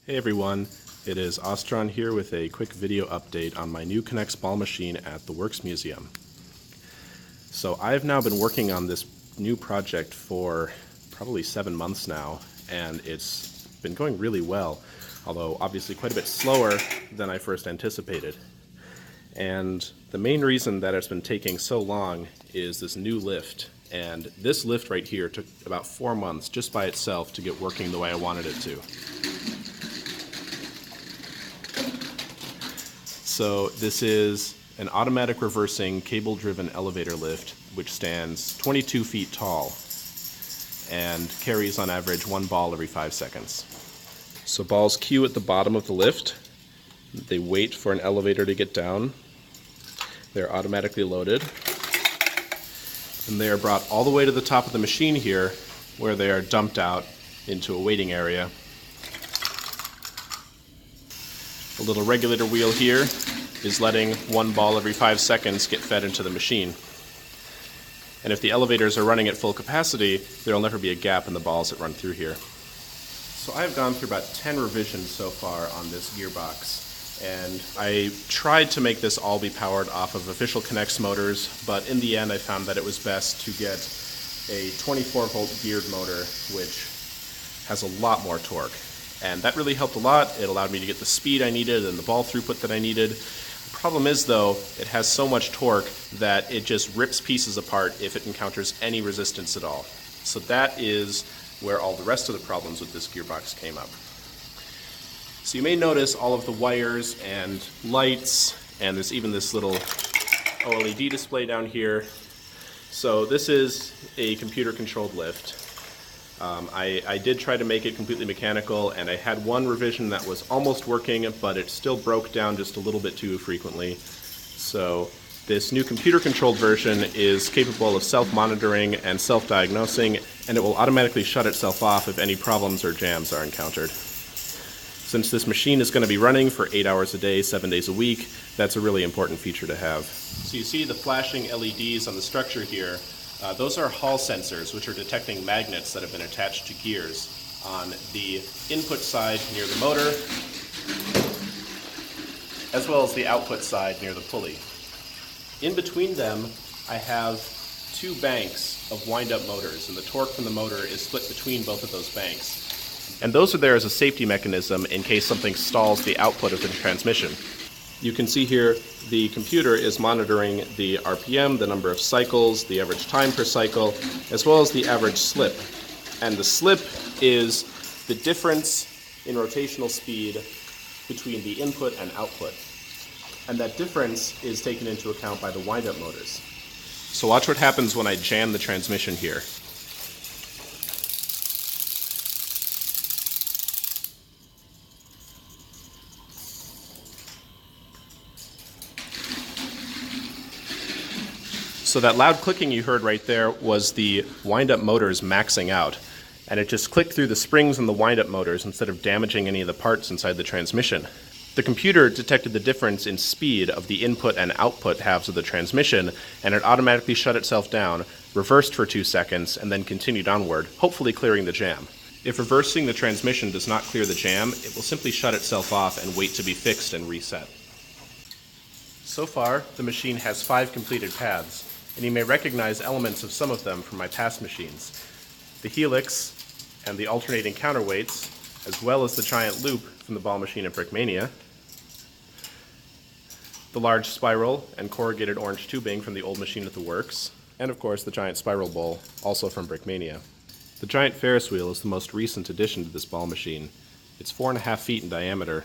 Hey everyone, it is Ostron here with a quick video update on my new K'NEX ball machine at the Works Museum. So I've now been working on this new project for probably 7 months now, and it's been going really well, although obviously quite a bit slower than I first anticipated. And the main reason that it's been taking so long is this new lift. And this lift right here took about 4 months just by itself to get working the way I wanted it to. So this is an automatic reversing cable-driven elevator lift which stands 22 feet tall and carries on average 1 ball every 5 seconds. So balls queue at the bottom of the lift. They wait for an elevator to get down. They're automatically loaded. And they are brought all the way to the top of the machine here, where they are dumped out into a waiting area. The little regulator wheel here is letting 1 ball every 5 seconds get fed into the machine. And if the elevators are running at full capacity, there will never be a gap in the balls that run through here. So I've gone through about 10 revisions so far on this gearbox, and I tried to make this all be powered off of official K'NEX motors, but in the end I found that it was best to get a 24-volt geared motor, which has a lot more torque. And that really helped a lot. It allowed me to get the speed I needed and the ball throughput that I needed. The problem is, though, it has so much torque that it just rips pieces apart if it encounters any resistance at all. So that is where all the rest of the problems with this gearbox came up. So you may notice all of the wires and lights, and there's even this little OLED display down here. So this is a computer-controlled lift. I did try to make it completely mechanical, and I had one revision that was almost working, but it still broke down just a little bit too frequently. So this new computer-controlled version is capable of self-monitoring and self-diagnosing, and it will automatically shut itself off if any problems or jams are encountered. Since this machine is going to be running for 8 hours a day, 7 days a week, that's a really important feature to have. So you see the flashing LEDs on the structure here. Those are Hall sensors, which are detecting magnets that have been attached to gears on the input side near the motor, as well as the output side near the pulley. In between them, I have 2 banks of wind-up motors, and the torque from the motor is split between both of those banks. And those are there as a safety mechanism in case something stalls the output of the transmission. You can see here the computer is monitoring the RPM, the number of cycles, the average time per cycle, as well as the average slip. And the slip is the difference in rotational speed between the input and output. And that difference is taken into account by the wind-up motors. So watch what happens when I jam the transmission here. So that loud clicking you heard right there was the wind-up motors maxing out, and it just clicked through the springs and the wind-up motors instead of damaging any of the parts inside the transmission. The computer detected the difference in speed of the input and output halves of the transmission, and it automatically shut itself down, reversed for 2 seconds, and then continued onward, hopefully clearing the jam. If reversing the transmission does not clear the jam, it will simply shut itself off and wait to be fixed and reset. So far, the machine has 5 completed paths, and you may recognize elements of some of them from my past machines. The helix and the alternating counterweights, as well as the giant loop from the ball machine at Brickmania, the large spiral and corrugated orange tubing from the old machine at the Works, and of course the giant spiral bowl, also from Brickmania. The giant Ferris wheel is the most recent addition to this ball machine. It's 4.5 feet in diameter.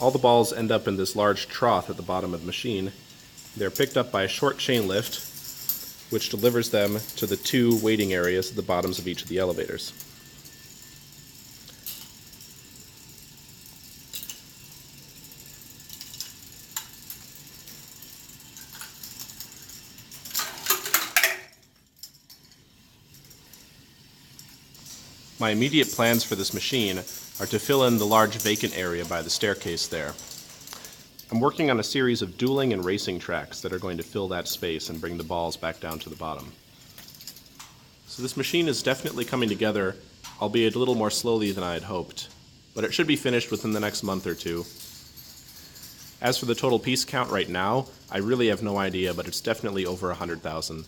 All the balls end up in this large trough at the bottom of the machine. They're picked up by a short chain lift, which delivers them to the 2 waiting areas at the bottoms of each of the elevators. My immediate plans for this machine are to fill in the large vacant area by the staircase there. I'm working on a series of dueling and racing tracks that are going to fill that space and bring the balls back down to the bottom. So this machine is definitely coming together, albeit a little more slowly than I had hoped, but it should be finished within the next month or two. As for the total piece count right now, I really have no idea, but it's definitely over 100,000.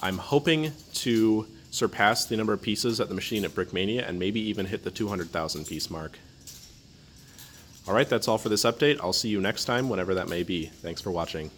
I'm hoping to surpass the number of pieces at the machine at Brickmania and maybe even hit the 200,000 piece mark. Alright, that's all for this update. I'll see you next time, whenever that may be. Thanks for watching.